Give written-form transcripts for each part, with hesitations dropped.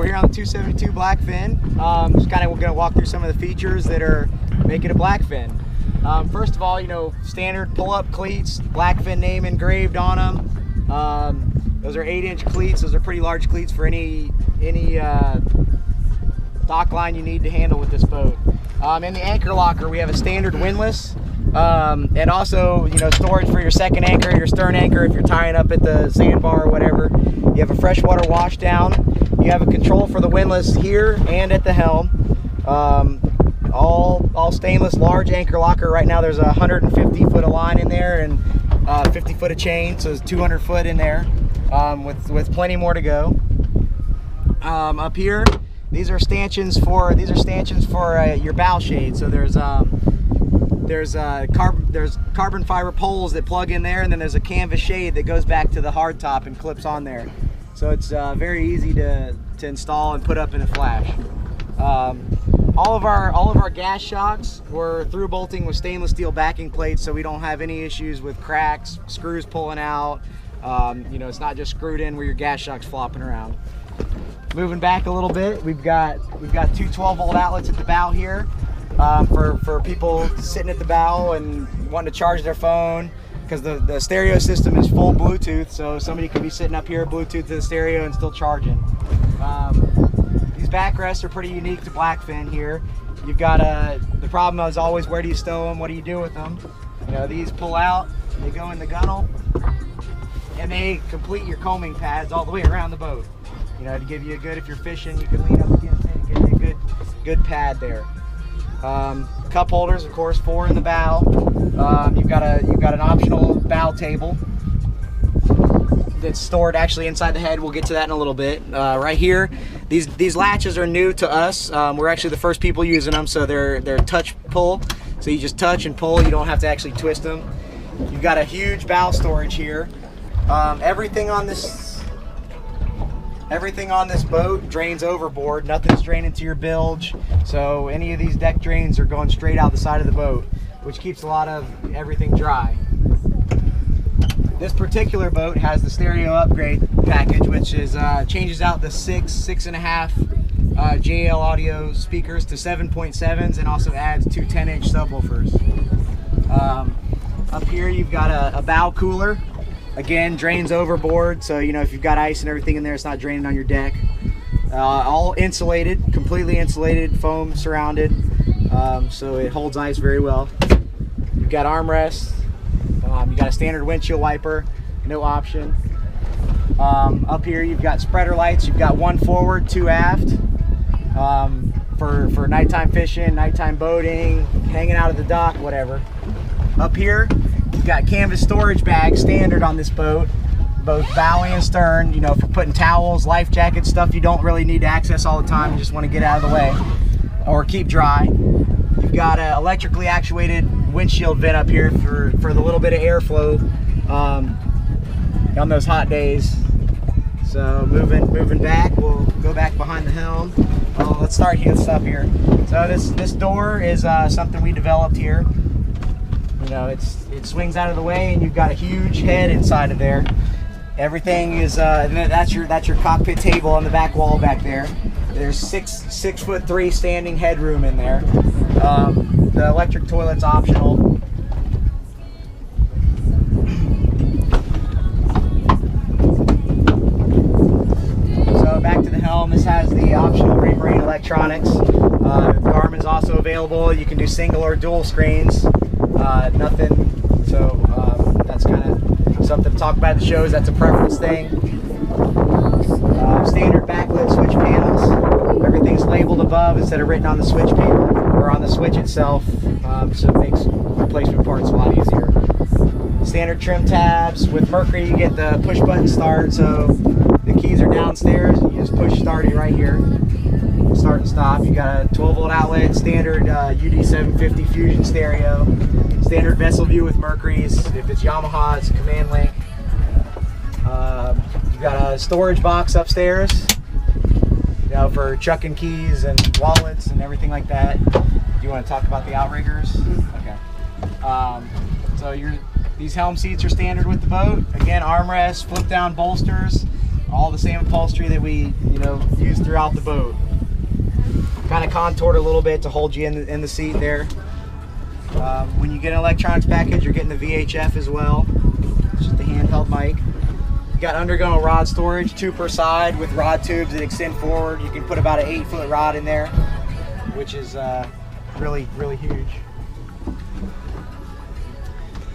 we're here on the 272 Blackfin. Just kind of going to walk through some of the features that are make it a Blackfin. First of all, you know, standard pull-up cleats, Blackfin name engraved on them. Those are 8-inch cleats. Those are pretty large cleats for any dock line you need to handle with this boat. In the anchor locker, we have a standard windlass, and also, you know, storage for your second anchor, your stern anchor if you're tying up at the sandbar or whatever. You have a freshwater wash down. You have a control for the windlass here and at the helm. All stainless, large anchor locker. Right now there's 150 foot of line in there and 50 foot of chain, so there's 200 foot in there, with plenty more to go. Up here, these are stanchions for your bow shade. So there's carbon fiber poles that plug in there, and then there's a canvas shade that goes back to the hard top and clips on there. So it's very easy to install and put up in a flash. All of our gas shocks were through bolting with stainless steel backing plates, so we don't have any issues with cracks, screws pulling out. You know, it's not just screwed in where your gas shock's flopping around. Moving back a little bit, we've got two 12-volt outlets at the bow here, for people sitting at the bow and wanting to charge their phone, because the stereo system is full Bluetooth, so somebody could be sitting up here, Bluetooth to the stereo, and still charging. These backrests are pretty unique to Blackfin here. You've got the problem is always, where do you stow them? What do you do with them? You know, these pull out, they go in the gunnel, and they complete your combing pads all the way around the boat. You know, to give you a good, if you're fishing, you can lean up against it and give you a good pad there. Cup holders, of course, 4 in the bow. You've got an optional bow table that's stored actually inside the head. We'll get to that in a little bit. Right here, these latches are new to us. We're actually the first people using them, so they're touch pull. So you just touch and pull. You don't have to actually twist them. You've got a huge bow storage here. Everything on this boat drains overboard. Nothing's draining to your bilge. So any of these deck drains are going straight out the side of the boat, which keeps a lot of everything dry. This particular boat has the stereo upgrade package, which is changes out the 6.5 JL audio speakers to 7.7s, and also adds 2 10-inch subwoofers. Up here you've got a bow cooler. Again, drains overboard, so you know, if you've got ice and everything in there, it's not draining on your deck. All insulated, completely insulated, foam surrounded, so it holds ice very well. You've got armrests. You got a standard windshield wiper, no option. Up here you've got spreader lights. You've got 1 forward, 2 aft, for nighttime fishing, nighttime boating, hanging out at the dock, whatever. Up here you've got canvas storage bags, standard on this boat, both bow and stern. You know, if you're putting towels, life jackets, stuff you don't really need to access all the time, you just want to get out of the way or keep dry. You've got an electrically actuated windshield vent up here for the little bit of airflow on those hot days. So moving back, we'll go back behind the helm. Well, let's start here. So this door is something we developed here. You know, it swings out of the way, and you've got a huge head inside of there. Everything is and that's your cockpit table on the back wall back there. There's 6'3" standing headroom in there. The electric toilet's optional. So back to the helm. This has the optional Rebrain electronics. Garmin's also available. You can do single or dual screens. Nothing. So that's kind of something to talk about at the shows. That's a preference thing. Standard backlit switch panels. Everything's labeled above instead of written on the switch panel or on the switch itself, so it makes replacement parts a lot easier. Standard trim tabs. With Mercury you get the push button start, so the keys are downstairs. You just push start it right here. Start and stop. You got a 12-volt outlet, standard UD750 Fusion stereo, standard vessel view with Mercury's. If it's Yamaha, it's a command link. You've got a storage box upstairs, you know, for chucking keys and wallets and everything like that. Do you want to talk about the Outriggers? Okay. So these helm seats are standard with the boat. Again, armrests, flip down bolsters. all the same upholstery that we, you know, use throughout the boat. Kind of contoured a little bit to hold you in the seat there. When you get an electronics package, you're getting the VHF as well. It's just a handheld mic. You got undergo rod storage, 2 per side with rod tubes that extend forward. You can put about an 8-foot rod in there, which is really, really huge. You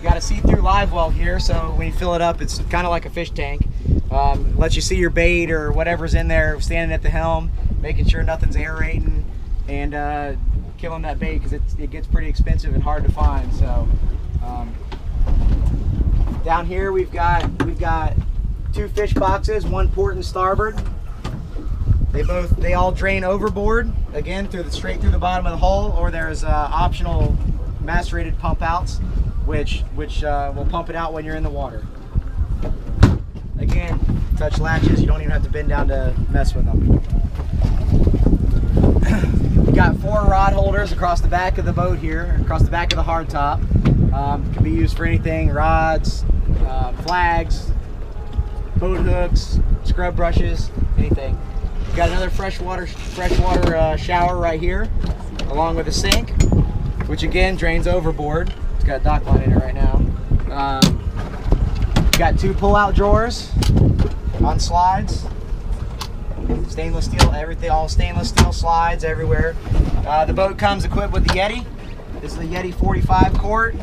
got a see-through live well here, so when you fill it up, it's kind of like a fish tank. Lets you see your bait or whatever's in there standing at the helm, making sure nothing's aerating and killing that bait, because it gets pretty expensive and hard to find. So down here we've got 2 fish boxes, 1 port and starboard. They all drain overboard, again straight through the bottom of the hull, or there's optional macerated pump outs, which will pump it out when you're in the water. Again, touch latches, you don't even have to bend down to mess with them. We've got 4 rod holders across the back of the boat here, across the back of the hardtop. Can be used for anything: rods, flags, boat hooks, scrub brushes, anything. We've got another freshwater shower right here, along with a sink, which again drains overboard. It's got a dock line in it right now. Got 2 pull-out drawers on slides. Stainless steel, everything, all stainless steel slides everywhere. The boat comes equipped with the Yeti. This is the Yeti 45 quart,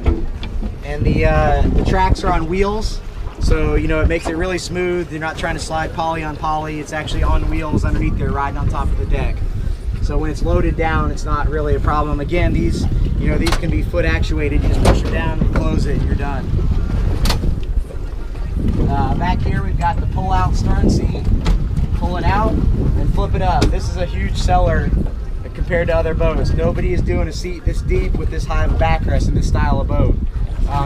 and the tracks are on wheels, so you know it makes it really smooth. You're not trying to slide poly on poly. It's actually on wheels underneath there, riding on top of the deck. So when it's loaded down, it's not really a problem. Again, these can be foot actuated. You just push them down and close it, and you're done. Back here we've got the pull-out stern seat. Pull it out and flip it up. This is a huge seller compared to other boats. Nobody is doing a seat this deep with this high of a backrest in this style of boat.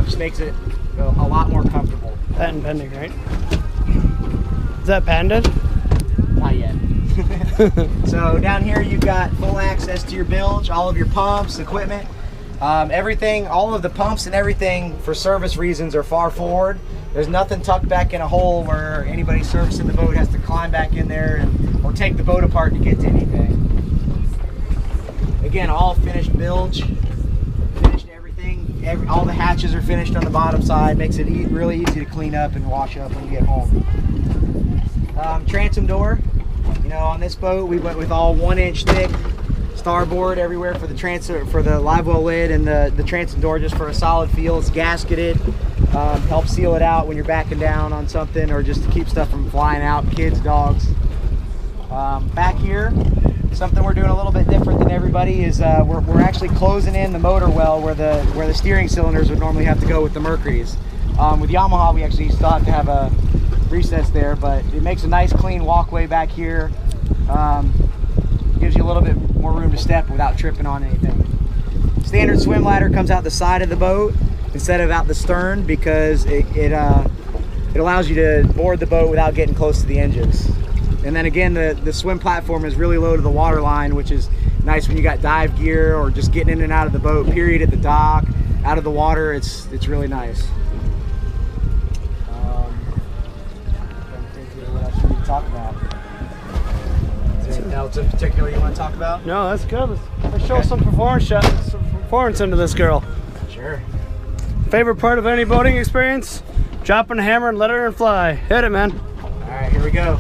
Just makes it a lot more comfortable. Patent pending, right? Is that patented? Not yet. So down here you've got full access to your bilge, all of your pumps, equipment, everything. All of the pumps and everything for service reasons are far forward. There's nothing tucked back in a hole where anybody servicing the boat has to climb back in there or take the boat apart to get to anything. Again, all finished bilge, finished everything. All the hatches are finished on the bottom side. Makes it really easy to clean up and wash up when you get home. Transom door. You know, on this boat we went with all 1-inch thick starboard everywhere for the live well lid, and the transom door just for a solid feel. It's gasketed. Helps seal it out when you're backing down on something, or just to keep stuff from flying out, kids, dogs. Back here, something we're doing a little bit different than everybody is we're actually closing in the motor well where the steering cylinders would normally have to go with the Mercuries. With Yamaha, we actually still have to have a recess there, but it makes a nice clean walkway back here. Gives you a little bit more room to step without tripping on anything. Standard swim ladder comes out the side of the boat instead of out the stern, because it allows you to board the boat without getting close to the engines. And then again, the swim platform is really low to the water line, which is nice when you got dive gear or just getting in and out of the boat, period, at the dock, out of the water. It's really nice. What else should we talk about? Is there anything else in particular you want to talk about? No, that's good. Let's show some performance shots, some performance into this girl. Sure. Favorite part of any boating experience? Dropping a hammer and let her fly. Hit it, man. All right, here we go.